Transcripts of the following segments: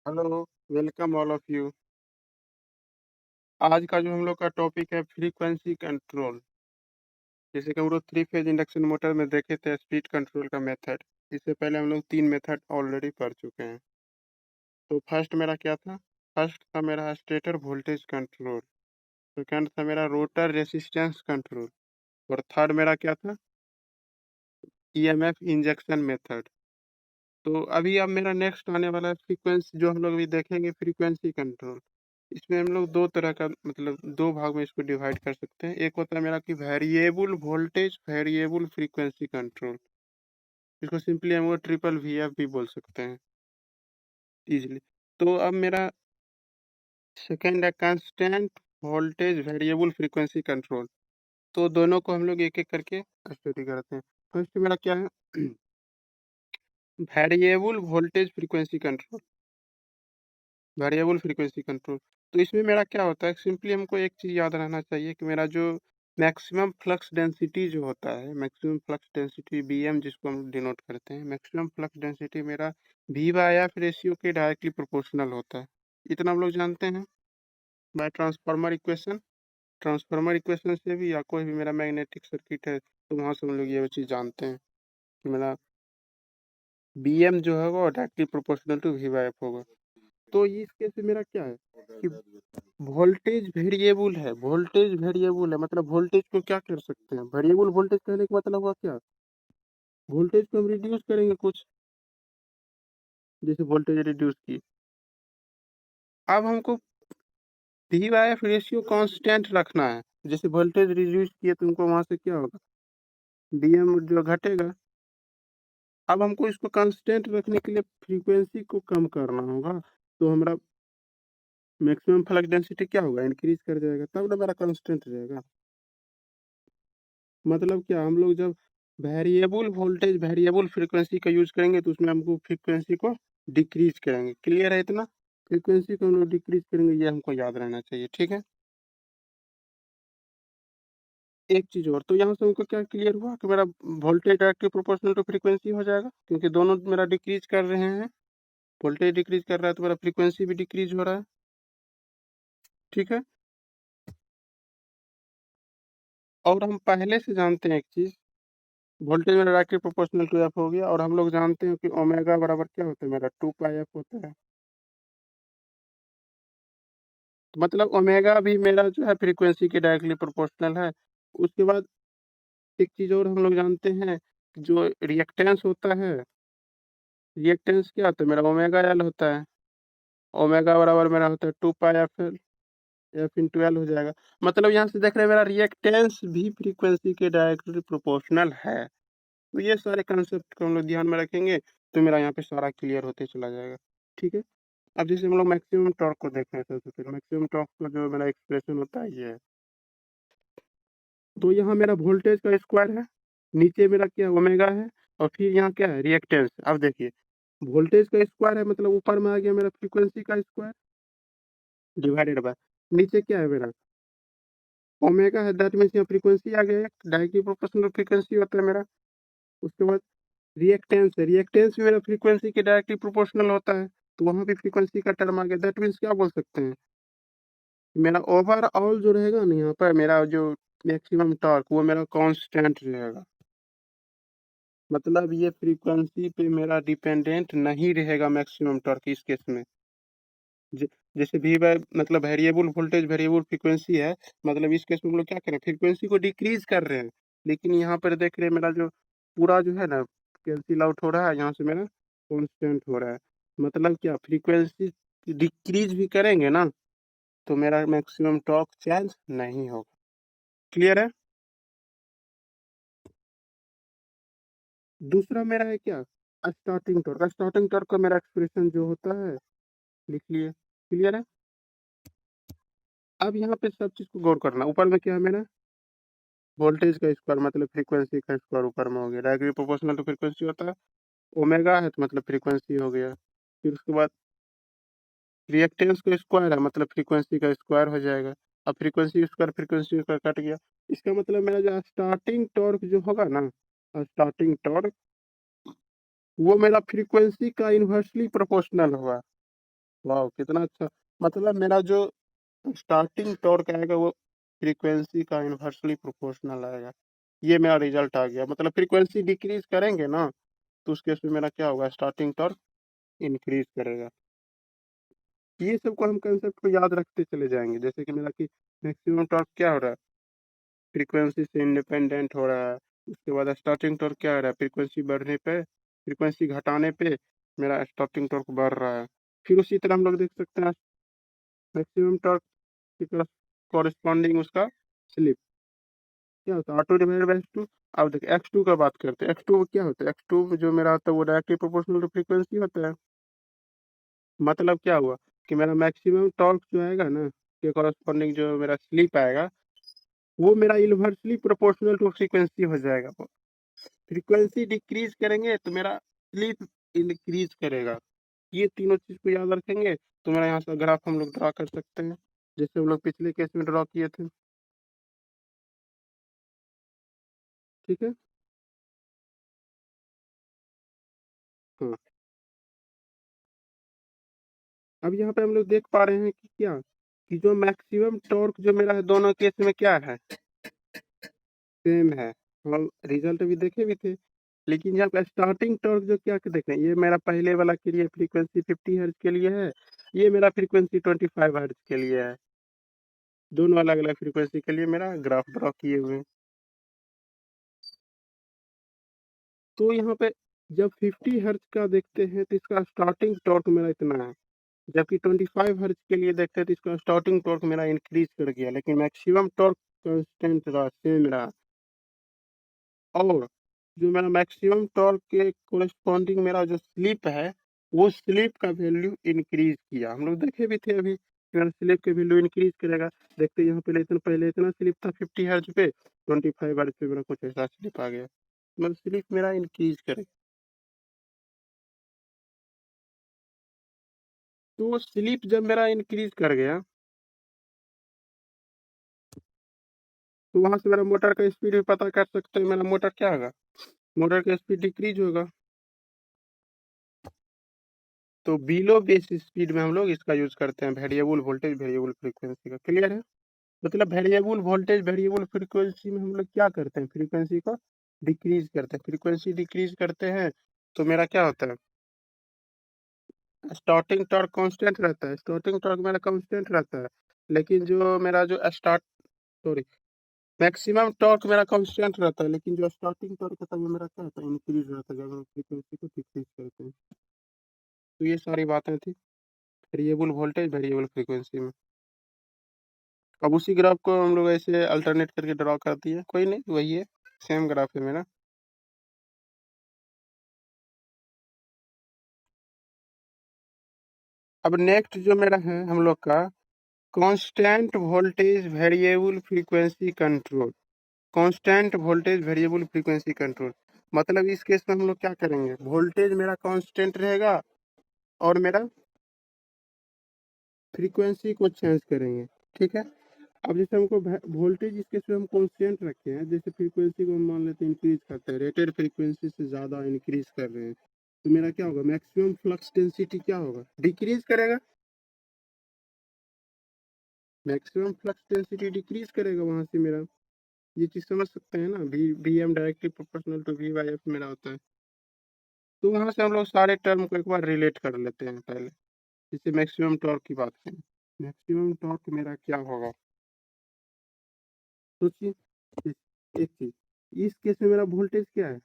Hello, welcome all of you. आज का जो हम लोग का टॉपिक है फ्रीक्वेंसी कंट्रोल। जैसे कि हम लोग 3 फेज इंडक्शन मोटर में देखे थे स्पीड कंट्रोल का मेथड। इससे पहले हम लोग 3 मेथड ऑलरेडी पढ़ चुके हैं। तो फर्स्ट मेरा क्या था? फर्स्ट था मेरा स्टेटर वोल्टेज कंट्रोल, सेकंड था मेरा रोटर रेसिस्टेंस कंट्रोल और थर्ड मेरा क्या था? EMF injection method. तो अभी अब मेरा नेक्स्ट आने वाला है फ्रीक्वेंसी, जो हम लोग अभी देखेंगे फ्रीक्वेंसी कंट्रोल। इसमें हम लोग दो तरह का मतलब दो भाग में इसको डिवाइड कर सकते हैं। एक होता है मेरा कि variable voltage variable frequency control. इसको सिंपली हम लोग ट्रिपल वीएफ भी बोल सकते हैं इजीली। तो अब मेरा सेकेंड है constant voltage variable frequency control. तो दोनों को हम लोग एक एक करके स्टडी करते हैं। फर्स्ट मेरा क्या है? Variable voltage frequency control. Variable frequency control. तो इसमें मेरा क्या होता है, सिंपली हमको एक चीज़ याद रहना चाहिए कि मेरा जो मैक्सिमम फ्लक्स डेंसिटी जो होता है, मैक्सिमम फ्लक्स डेंसिटी बीएम जिसको हम डिनोट करते हैं, मैक्सिमम फ्लक्स डेंसिटी मेरा वी बाय एफ रेशियो के डायरेक्टली प्रोपोर्शनल होता है। इतना हम लोग जानते हैं by transformer equation. Transformer equation से भी या कोई भी मेरा मैग्नेटिक सर्किट है तो वहाँ से हम लोग ये चीज़ जानते हैं कि मेरा बीएम जो होगा वो directly proportional to V by F होगा। तो इस केस में मेरा क्या है कि वोल्टेज वेरिएबल है, वोल्टेज वेरिएबल है, मतलब वोल्टेज को क्या कर सकते हैं, वेरिएबल वोल्टेज कहने का मतलब हुआ क्या? वोल्टेज को हम रिड्यूस करेंगे कुछ, जैसे वोल्टेज रिड्यूस की। अब हमको V by F ratio constant रखना है। जैसे वोल्टेज रिड्यूस किए तो उनको वहां से क्या होगा, डीएम जो घटेगा। अब हमको इसको कांस्टेंट रखने के लिए फ्रीक्वेंसी को कम करना होगा, तो हमारा मैक्सिमम फ्लक्स डेंसिटी क्या होगा, इंक्रीज कर जाएगा, तब ना मेरा कांस्टेंट रहेगा। मतलब क्या, हम लोग जब वेरिएबल वोल्टेज वेरिएबल फ्रीक्वेंसी का यूज करेंगे तो उसमें हमको फ्रीक्वेंसी को डिक्रीज करेंगे। क्लियर है इतना? फ्रीक्वेंसी को हम लोग डिक्रीज करेंगे, ये हमको याद रहना चाहिए, ठीक है। एक चीज और, तो यहाँ से हमको क्या क्लियर हुआ कि मेरा voltage directly proportional to frequency हो जाएगा, क्योंकि दोनों मेरा डिक्रीज कर रहे हैं। वोल्टेज डिक्रीज कर रहा है तो मेरा फ्रीक्वेंसी भी डिक्रीज हो रहा है, ठीक है। और हम पहले से जानते हैं एक चीज, वोल्टेज मेरा डायरेक्टली प्रोपोर्शनल टू एफ हो गया, और हम लोग जानते हैं कि ओमेगा बराबर क्या होता है, मेरा 2 पाई एफ होता है। तो मतलब ओमेगा भी मेरा जो है फ्रीक्वेंसी के डायरेक्टली प्रोपोर्शनल है। उसके बाद एक चीज और हम लोग जानते हैं कि जो रिएक्टेंस होता है, रिएक्टेंस क्या होता है, मेरा ओमेगा एल होता है। ओमेगा बराबर मेरा होता है 2 pi F L, F into L हो जाएगा। मतलब यहाँ से देख रहे हैं मेरा रिएक्टेंस भी फ्रीक्वेंसी के डायरेक्टली प्रोपोर्शनल है। तो ये सारे कंसेप्ट को हम लोग ध्यान में रखेंगे तो मेरा यहाँ पे सारा क्लियर होते चला जाएगा, ठीक है। अब जैसे हम लोग मैक्सिमम टॉर्क को देख रहे हैं, तो फिर मैक्सिमम टॉर्क का जो मेरा एक्सप्रेशन होता है ये है। तो यहाँ मेरा वोल्टेज का स्क्वायर है, नीचे मेरा क्या ओमेगा है, और फिर यहाँ क्या है रिएक्टेंस। अब देखिए वोल्टेज का स्क्वायर है, मतलब ऊपर में आ गया मेरा फ्रीक्वेंसी का स्क्वायर डिवाइडेड बाय नीचे क्या है मेरा ओमेगा है, दैट मीन्स यहाँ फ्रीक्वेंसी आ गया, डायरेक्टली प्रोपोर्शनल फ्रीक्वेंसी होता है मेरा। उसके बाद रिएक्टेंस है, रिएक्टेंस भी मेरा फ्रीक्वेंसी के डायरेक्टली प्रोपोर्शनल होता है, तो वहाँ भी फ्रीक्वेंसी का टर्म आ गया। दैट मीन्स क्या बोल सकते हैं, मेरा ओवरऑल जो रहेगा ना यहाँ पर मेरा जो मैक्सिमम टॉर्क वो मेरा कांस्टेंट रहेगा। मतलब ये फ्रीक्वेंसी पे मेरा डिपेंडेंट नहीं रहेगा मैक्सिमम टॉर्क इस केस में। जैसे वी बाय मतलब वेरिएबल वोल्टेज वेरिएबल फ्रीक्वेंसी है, मतलब इस केस में हम लोग क्या करें, फ्रीक्वेंसी को डिक्रीज कर रहे हैं। लेकिन यहाँ पर देख रहे हैं मेरा जो पूरा जो है ना कैंसिल आउट हो रहा है, यहाँ से मेरा कांस्टेंट हो रहा है। मतलब क्या, फ्रीक्वेंसी डिक्रीज भी करेंगे ना तो मेरा मैक्सिमम टॉर्क चेंज नहीं होगा। क्लियर है? दूसरा मेरा है क्या, स्टार्टिंग टॉर्क। स्टार्टिंग टॉर्क का मेरा एक्सप्रेशन जो होता है लिख लिए। क्लियर है? अब यहाँ पे सब चीज को गौर करना, ऊपर में क्या है मेरा वोल्टेज का स्क्वायर, मतलब फ्रीक्वेंसी का स्क्वायर ऊपर में हो गया, डायरेक्टली प्रोपोर्शनल टू फ्रीक्वेंसी होता है। ओमेगा है तो मतलब फ्रीक्वेंसी हो गया। फिर उसके बाद रिएक्टेंस का स्क्वायर है, मतलब फ्रीक्वेंसी का स्क्वायर हो जाएगा। अब frequency square frequency square cut गया। इसका मतलब मेरा जो स्टार्टिंग टॉर्क जो होगा ना, स्टार्टिंग टॉर्क वो मेरा फ्रीक्वेंसी का इन्वर्सली प्रोपोर्शनल होगा। वाह कितना अच्छा। मतलब मेरा जो स्टार्टिंग टॉर्क आएगा वो फ्रीक्वेंसी का इन्वर्सली प्रोपोर्शनल आएगा। ये मेरा रिजल्ट आ गया। मतलब फ्रीक्वेंसी डिक्रीज करेंगे ना तो उस केस में मेरा क्या होगा, स्टार्टिंग टॉर्क इंक्रीज करेगा। ये सब को हम कंसेप्ट को याद रखते चले जाएंगे। जैसे कि मेरा कि मैक्सिमम टॉर्क क्या हो रहा है, फ्रीक्वेंसी से इंडिपेंडेंट हो रहा है। उसके बाद स्टार्टिंग टॉर्क क्या हो रहा है, फ्रीक्वेंसी बढ़ने पे, फ्रीक्वेंसी घटाने पे मेरा स्टार्टिंग टॉर्क बढ़ रहा है। फिर उसी तरह हम लोग देख सकते हैं मैक्सिमम टॉर्क की तरफ कॉरेस्पॉन्डिंग उसका स्लिप क्या होता है, ऑटो डिवाइडेड बाय x2। अब देखिए x2 का बात करते हैं। x2 क्या होता है, x2 जो मेरा होता है वो डायरेक्टली प्रोपोर्शनल टू फ्रीक्वेंसी होता है। मतलब क्या हुआ कि मेरा मैक्सिमम टॉर्क जो आएगा ना के कॉरेस्पॉन्डिंग जो मेरा स्लिप आएगा वो मेरा इन्वर्सली प्रोपोर्शनल टू फ्रीक्वेंसी हो जाएगा। फ्रीक्वेंसी डिक्रीज करेंगे तो मेरा स्लिप इंक्रीज करेगा। ये तीनों चीज को याद रखेंगे तो मेरा यहाँ से ग्राफ हम लोग ड्रा कर सकते हैं जैसे हम लोग पिछले केस में ड्रॉ किए थे। ठीक है। हाँ, अब यहाँ पे हम लोग देख पा रहे हैं कि क्या कि जो मैक्सिमम टॉर्क जो मेरा है दोनों केस में क्या है, सेम है। हम रिजल्ट भी देखे भी थे। लेकिन यहाँ पे स्टार्टिंग टॉर्क जो क्या देख रहे हैं, ये मेरा पहले वाला के लिए फ्रीक्वेंसी 50 हर्ट्ज के लिए है, ये मेरा फ्रीक्वेंसी 25 हर्ट्ज के लिए है। दोनों अलग अलग फ्रीक्वेंसी के लिए मेरा ग्राफ ड्रॉ किए हुए हैं। तो यहाँ पे जब 50 हर्ट्ज का देखते हैं तो इसका स्टार्टिंग टॉर्क मेरा इतना है, जबकि 25 हर्ट्ज के लिए देखते हैं तो इसका स्टार्टिंग टॉर्क मेरा इंक्रीज कर गया, लेकिन मैक्सिमम टॉर्क कांस्टेंट रहा, सेम रहा। और जो मेरा मैक्सिमम टॉर्क के कोरेस्पॉन्डिंग मेरा जो स्लिप है वो स्लिप का वैल्यू इंक्रीज किया। हम लोग देखे भी थे अभी कि मेरा स्लिप का वैल्यू इंक्रीज करेगा। देखते हैं यहाँ पहले इतना स्लिप था 50 हर्ट्ज पे, 25 हर्ट्ज पे मेरा कुछ ऐसा स्लिप आ गया। मतलब स्लिप मेरा इंक्रीज करेगा। तो स्लिप जब मेरा इंक्रीज कर गया तो वहां से मेरा मोटर का स्पीड भी पता कर सकते हैं। मेरा मोटर क्या होगा, मोटर का स्पीड डिक्रीज होगा। तो बिलो बेस स्पीड में हम लोग इसका यूज करते हैं, वेरिएबल वोल्टेज वेरिएबल फ्रीक्वेंसी का। क्लियर है। मतलब वेरिएबल वोल्टेज वेरिएबल फ्रीक्वेंसी में हम लोग क्या करते हैं, फ्रीक्वेंसी को डिक्रीज करते हैं। फ्रीक्वेंसी डिक्रीज करते हैं तो मेरा क्या होता है, स्टार्टिंग टॉर्क कांस्टेंट रहता है। स्टार्टिंग टॉर्क मेरा कांस्टेंट रहता है, लेकिन जो मेरा जो स्टार्ट सॉरी मैक्सिमम टॉर्क मेरा कांस्टेंट रहता है, लेकिन जो स्टार्टिंग टॉर्क होता है वो मेरा क्या होता है, इंक्रीज रहता है जब हम फ्रीक्वेंसी को डिक्रीज करते हैं। तो ये सारी बातें थी वेरिएबल वोल्टेज वेरिएबल फ्रीक्वेंसी में। अब उसी ग्राफ को हम लोग ऐसे अल्टरनेट करके ड्रॉ कर दिए, कोई नहीं वही है, सेम ग्राफ है मेरा। अब नेक्स्ट जो मेरा है हम लोग का constant voltage variable frequency control. Constant voltage variable frequency control मतलब इस केस में हम लोग क्या करेंगे, वोल्टेज मेरा कांस्टेंट रहेगा और मेरा फ्रीक्वेंसी को चेंज करेंगे। ठीक है। अब जैसे हमको वोल्टेज इसके से हम कांस्टेंट रखे हैं, जैसे फ्रीक्वेंसी को हम मान लेते हैं इंक्रीज करते हैं, रेटेड फ्रीक्वेंसी से ज़्यादा इंक्रीज कर रहे हैं तो मेरा क्या होगा, मैक्सिमम फ्लक्स डेंसिटी क्या होगा, डिक्रीज करेगा। मैक्सिमम फ्लक्स डेंसिटी डिक्रीज करेगा वहां से मेरा। ये चीज समझ सकते हैं ना, V M directly proportional to V by F मेरा होता है। तो वहां से हम लोग सारे टर्म को एक बार रिलेट कर लेते हैं पहले। जैसे मैक्सिमम टॉर्क की बात करें, मैक्सिमम टॉर्क मेरा क्या होगा, सोचिए। एक चीज, इस केस में मेरा वोल्टेज क्या है,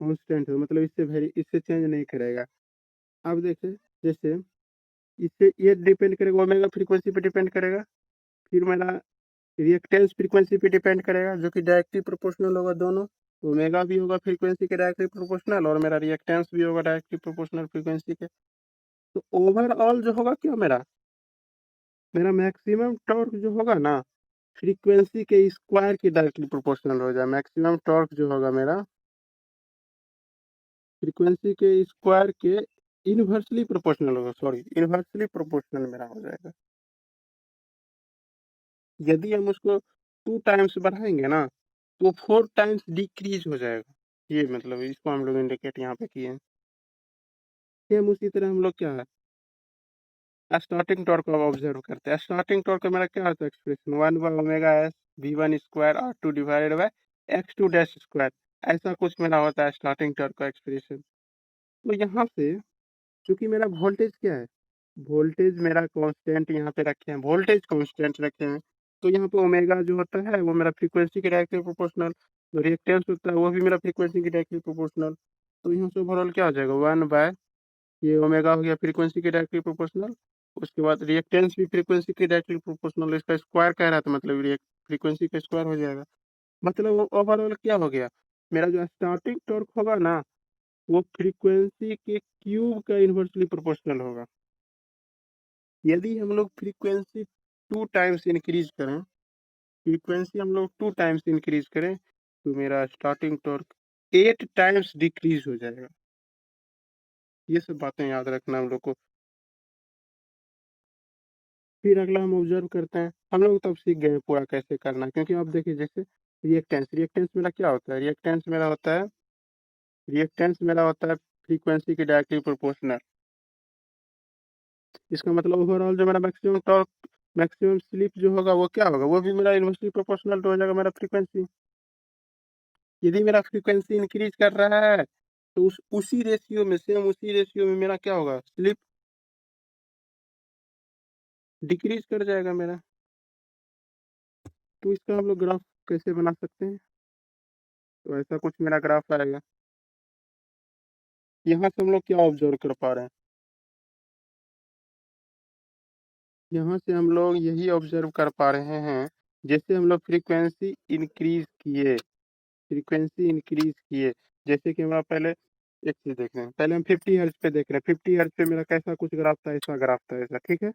कांस्टेंट है, मतलब इससे चेंज नहीं करेगा। अब देखें, जैसे इससे ये डिपेंड करेगा, ओमेगा फ्रीक्वेंसी पे डिपेंड करेगा। फिर मेरा रिएक्टेंस फ्रीक्वेंसी पे डिपेंड करेगा जो कि डायरेक्टली प्रोपोर्शनल होगा दोनों। ओमेगा भी होगा फ्रीक्वेंसी के डायरेक्टली प्रोपोर्शनल और मेरा रिएक्टेंस भी होगा डायरेक्टली प्रोपोर्शनल फ्रीक्वेंसी के। तो ओवरऑल जो होगा क्या, मेरा मेरा मैक्सिमम टॉर्क जो होगा ना फ्रीक्वेंसी के स्क्वायर की डायरेक्टली प्रोपोर्शनल हो जाए। मैक्सिमम टॉर्क जो होगा मेरा फ्रीक्वेंसी के स्क्वायर के इनवर्सली प्रोपोर्शनल होगा, सॉरी इनवर्सली प्रोपोर्शनल मेरा हो जाएगा। यदि हम उसको 2 टाइम्स बढ़ाएंगे ना तो 4 टाइम्स डिक्रीज हो जाएगा। ये मतलब इसको हम लोग इंडिकेट यहाँ पे किए हैं। सेम उसी तरह हम लोग क्या है, स्टार्टिंग टॉर्क को ऑब्जर्व करते हैं। स्टार्टिंग टॉर्क का मेरा क्या होता है एक्सप्रेशन, 1/ओमेगा s v1 square r2 divided by x2 dash square, ऐसा कुछ मेरा होता है स्टार्टिंग टॉर्क का एक्सप्रेशन। तो यहाँ से चूंकि मेरा वोल्टेज क्या है, वोल्टेज मेरा कांस्टेंट यहाँ पे रखे हैं, वोल्टेज कांस्टेंट रखे हैं, तो यहाँ पे ओमेगा जो होता है वो मेरा फ्रीक्वेंसी के डायरेक्टली प्रोपोर्शनल, जो रिएक्टेंस होता है वो भी मेरा फ्रीक्वेंसी के डायरेक्टली प्रोपोर्शनल। तो यहाँ से ओवरऑल क्या हो जाएगा, 1 बाय ये ओमेगा हो गया फ्रीक्वेंसी के डायरेक्टली प्रोपोर्शनल, उसके बाद रिएक्टेंस भी फ्रीक्वेंसी के डायरेक्टली प्रोपोर्शनल, इसका स्क्वायर कह रहा था मतलब फ्रीक्वेंसी का स्क्वायर हो जाएगा। मतलब ओवरऑल क्या हो गया, मेरा जो स्टार्टिंग टॉर्क होगा ना वो फ्रीक्वेंसी के क्यूब का इन्वर्सली प्रोपोर्शनल होगा। यदि हम लोग फ्रीक्वेंसी 2 टाइम्स इंक्रीज करें, फ्रीक्वेंसी हम लोग 2 टाइम्स इंक्रीज करें तो मेरा स्टार्टिंग टॉर्क 8 टाइम्स डिक्रीज हो जाएगा। ये सब बातें याद रखना हम लोग को। फिर अगला हम ऑब्जर्व करते हैं, हम लोग तब सीख गए पूरा कैसे करना है, क्योंकि आप देखिए जैसे रिएक्टेंस, रिएक्टेंस मेरा क्या होता है, रिएक्टेंस मेरा होता है फ्रीक्वेंसी के डायरेक्टली प्रोपोर्शनल। इसका मतलब ओवरऑल जो मेरा मैक्सिमम टॉर्क, मैक्सिमम स्लिप जो होगा वो क्या होगा, वो भी मेरा इन्वर्सली प्रोपोर्शनल हो जाएगा मेरा फ्रीक्वेंसी। यदि मेरा फ्रीक्वेंसी इंक्रीज कर रहा है तो उसी रेशियो में, सेम उसी रेशियो में मेरा क्या होगा, स्लिप डिक्रीज कर जाएगा मेरा। तो इसका हम लोग ग्राफ कैसे बना सकते हैं, तो ऐसा कुछ मेरा ग्राफ आएगा। यहाँ से हम लोग क्या ऑब्जर्व कर पा रहे हैं, यहाँ से हम लोग यही ऑब्जर्व कर पा रहे हैं, जैसे हम लोग फ्रीक्वेंसी इंक्रीज किए, जैसे कि हम पहले एक चीज देख रहे हैं, पहले हम 50 हर्ट्ज पे देख रहे हैं, 50 हर्ट्ज पे मेरा कैसा कुछ ग्राफ था, ऐसा ग्राफ था ऐसा, ठीक है।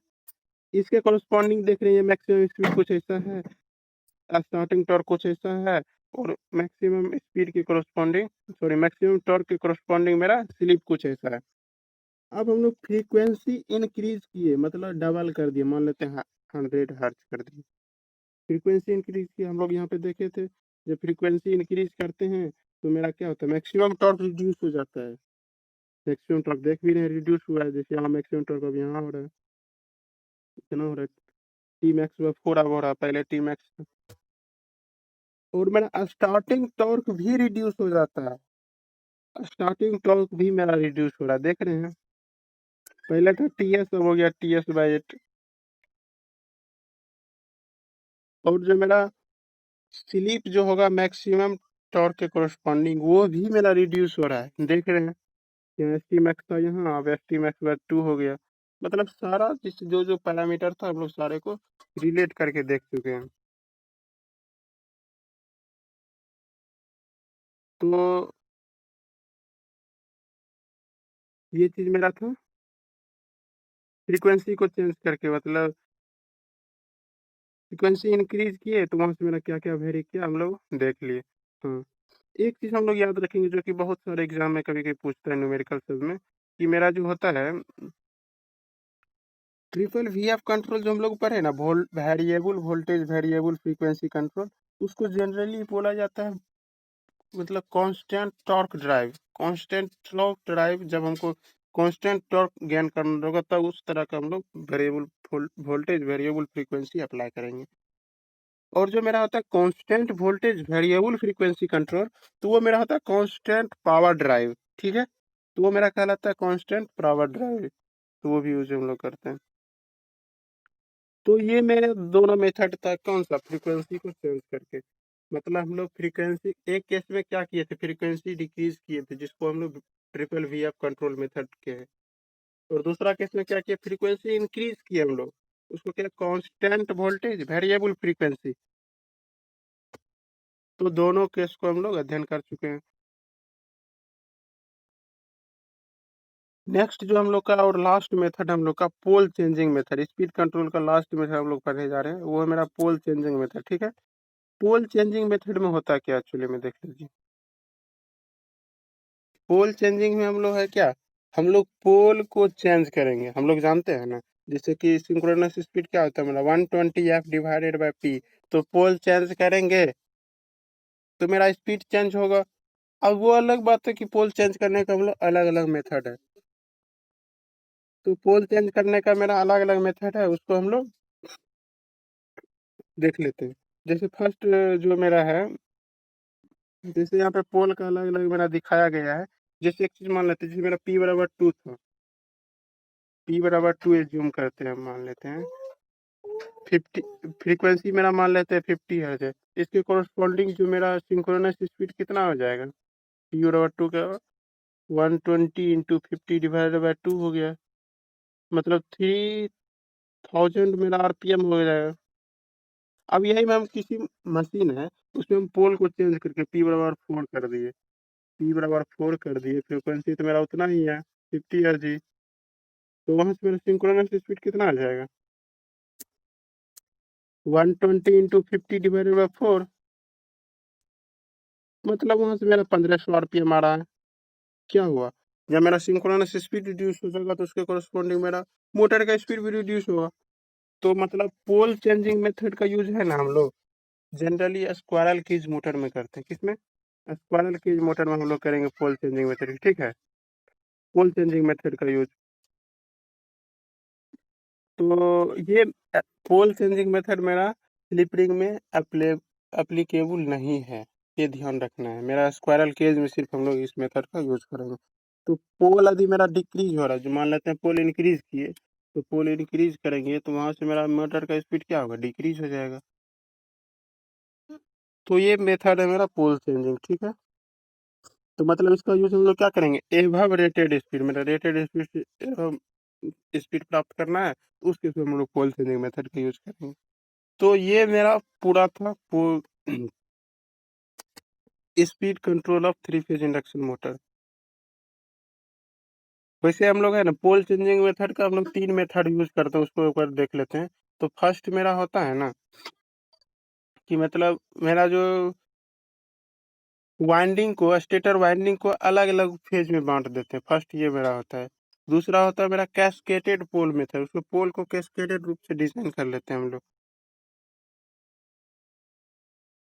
इसके कॉरस्पॉन्डिंग देख रहे हैं, मैक्सिमम स्पीड कुछ ऐसा है, स्टार्टिंग टॉर्क कुछ ऐसा है, और मैक्सिमम स्पीड के कॉरस्पॉन्डिंग, सॉरी मैक्सिमम टॉर्क के कॉरस्पॉन्डिंग मेरा स्लिप कुछ ऐसा है। अब हम लोग फ्रीक्वेंसी इंक्रीज किए, मतलब डबल कर दिए, मान लेते हैं 100 हर्ट्ज कर दिए, फ्रीक्वेंसी इंक्रीज किए। हम लोग यहाँ पे देखे थे जब फ्रीक्वेंसी इंक्रीज करते हैं तो मेरा क्या होता है, मैक्सिमम टॉर्क रिड्यूस हो जाता है। मैक्सिमम टॉर्क देख भी रहे हैं रिड्यूस हुआ है, जैसे यहाँ मैक्सिमम टॉर्क अब यहाँ हो रहा है, कितना हो रहा है, टी मैक्स 4 हो रहा है पहले टी मैक्स, और मेरा स्टार्टिंग टॉर्क भी रिड्यूस हो जाता है, स्टार्टिंग टॉर्क भी मेरा रिड्यूस हो रहा है, देख रहे हैं। पहले था टी एस, अब हो गया TS/8। और जो मेरा स्लिप जो होगा मैक्सिमम टॉर्क के कोरस्पॉन्डिंग वो भी मेरा रिड्यूस हो रहा है, देख रहे हैं। यहाँ एस टी मैक्स था, यहाँ अब ST max/2 हो गया। मतलब सारा जो जो पैरामीटर था हम लोग सारे को रिलेट करके देख चुके हैं। तो ये चीज मेरा था फ्रीक्वेंसी को चेंज करके, मतलब फ्रीक्वेंसी इंक्रीज किए तो वहां से मेरा क्या क्या वेरी किया हम लोग देख लिए। हाँ, एक चीज हम लोग याद रखेंगे जो कि बहुत सारे एग्जाम में कभी कभी पूछता है न्यूमेरिकल सब में, कि मेरा जो होता है ट्रिपल VF कंट्रोल जो हम लोग पढ़े ना, variable voltage variable frequency control, उसको जनरली बोला जाता है मतलब constant torque drive. Constant torque drive जब हमको कांस्टेंट टॉर्क गेन करना होगा तब उस तरह का हम लोग variable voltage variable frequency apply करेंगे। और जो मेरा होता है constant voltage variable frequency control, तो वो मेरा होता है कांस्टेंट पावर ड्राइव, ठीक है। तो वो मेरा कहलाता है कांस्टेंट पावर ड्राइव, तो वो भी यूज हम लोग करते हैं। तो ये मेरे दोनों मेथड था, कौन सा, फ्रीक्वेंसी को चेंज करके, मतलब हम लोग फ्रीक्वेंसी एक केस में क्या किए थे, फ्रीक्वेंसी डिक्रीज किए थे जिसको हम लोग ट्रिपल VF कंट्रोल मेथड के हैं, और दूसरा केस में क्या किया, फ्रीक्वेंसी इंक्रीज किए हम लोग, उसको क्या कांस्टेंट वोल्टेज वेरिएबल फ्रीक्वेंसी। तो दोनों केस को हम लोग अध्ययन कर चुके हैं। नेक्स्ट जो हम लोग का और लास्ट मेथड हम लोग का पोल चेंजिंग मेथड, स्पीड कंट्रोल का लास्ट मेथड हम लोग पढ़ने जा रहे हैं, वो है मेरा पोल चेंजिंग मेथड, ठीक है। पोल चेंजिंग मेथड में होता क्या एक्चुअली में देख लीजिए। पोल चेंजिंग में हम लोग है क्या, हम लोग पोल को चेंज करेंगे, हम लोग जानते हैं ना, जैसे कि सिंक्रोनस स्पीड क्या होता है मेरा 120f डिवाइडेड बाय p, तो पोल चेंज करेंगे तो मेरा स्पीड चेंज होगा। अब वो अलग बात है कि पोल चेंज करने का हम लोग अलग अलग मेथड है, तो पोल चेंज करने का मेरा अलग अलग मेथड है, उसको हम लोग देख लेते हैं। जैसे फर्स्ट जो मेरा है, जैसे यहाँ पे पोल का अलग अलग मेरा दिखाया गया है। जैसे एक चीज मान लेते हैं, जैसे मेरा P बराबर 2 था, P बराबर 2 एज्यूम करते हैं, मान लेते हैं 50, फ्रीक्वेंसी मेरा मान लेते हैं 50 हर्ट्ज है। इसके कोरस्पॉन्डिंग जो मेरा सिंक्रोनस स्पीड कितना हो जाएगा, P बराबर 2 का 120 इंटू 50 डिवाइडेड बाई 2 हो गया, मतलब 3000 मेरा आरपीएम हो जाएगा। अब यही में हम किसी मशीन है, उसमें हम पोल को चेंज करके P बराबर 4 कर दिए, P बराबर 4 कर दिए, फ्रीक्वेंसी तो मेरा उतना ही है 50 हर्ट्ज ही, तो वहां से मेरा सिंक्रोनस स्पीड कितना आ जाएगा, 120 इंटू 50 डिवाइडेड बाई 4, मतलब वहां से मेरा 1500 आरपीएम आ रहा है। क्या हुआ, जब मेरा सिंक्रोनस स्पीड रिड्यूस हो जाएगा तो उसके कोरस्पॉन्डिंग मेरा मोटर का स्पीड भी रिड्यूस होगा। तो मतलब पोल चेंजिंग मेथड का यूज है ना हम लोग जनरली स्क्वायरल केज मोटर में करते हैं। किसमें, स्क्वायरल केज मोटर में हम लोग करेंगे पोल चेंजिंग मेथड, ठीक है, पोल चेंजिंग मेथड का यूज। तो ये पोल चेंजिंग मेथड मेरा स्लिप रिंग में एप्लीकेबल नहीं है, ये ध्यान रखना है। मेरा स्क्वायरल केज में सिर्फ हम लोग इस मेथड का यूज करेंगे। तो पोल यदि मेरा डिक्रीज हो रहा है, जो मान लेते हैं पोल इंक्रीज किए, तो पोल इंक्रीज करेंगे तो वहां से मेरा मोटर का स्पीड क्या होगा, डिक्रीज हो जाएगा। तो ये मेथड है मेरा पोल चेंजिंग, ठीक है। तो मतलब इसका यूज हम लोग क्या करेंगे, एवब रेटेड स्पीड, मेरा रेटेड स्पीड स्पीड प्राप्त करना है, तो उस केस में हम लोग पोल चेंजिंग मेथड का यूज करेंगे। तो ये मेरा पूरा था speed control of 3 phase induction motor. वैसे हम लोग है ना पोल चेंजिंग मेथड का हम लोग 3 मेथड यूज करते हैं, उसको एक बार देख लेते हैं। तो फर्स्ट मेरा होता है ना कि मतलब मेरा जो वाइंडिंग को, स्टेटर वाइंडिंग को अलग अलग फेज में बांट देते हैं, फर्स्ट ये मेरा होता है। दूसरा होता है मेरा कैस्केटेड पोल मेथड, उसको पोल को कैस्केटेड रूप से डिजाइन कर लेते हैं हम लोग।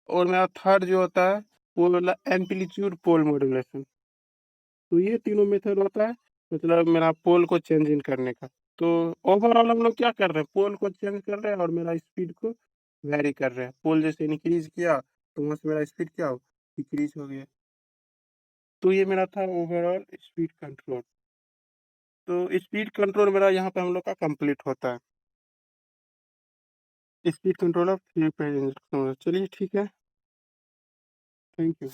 और मेरा थर्ड जो होता है वो वाला एम्पलीट्यूड पोल मॉड्यूलेशन। तो ये तीनों मेथड होता है मतलब मेरा पोल को चेंज इन करने का। तो ओवरऑल हम लोग क्या कर रहे हैं, पोल को चेंज कर रहे हैं और मेरा स्पीड को वेरी कर रहे हैं। पोल जैसे इंक्रीज किया तो वहां से मेरा स्पीड क्या हो, डिक्रीज हो गया। तो ये मेरा था ओवरऑल स्पीड कंट्रोल। तो स्पीड कंट्रोल मेरा यहाँ पे हम लोग का कंप्लीट होता है, speed control of 3 phase induction. चलिए ठीक है, थैंक यू।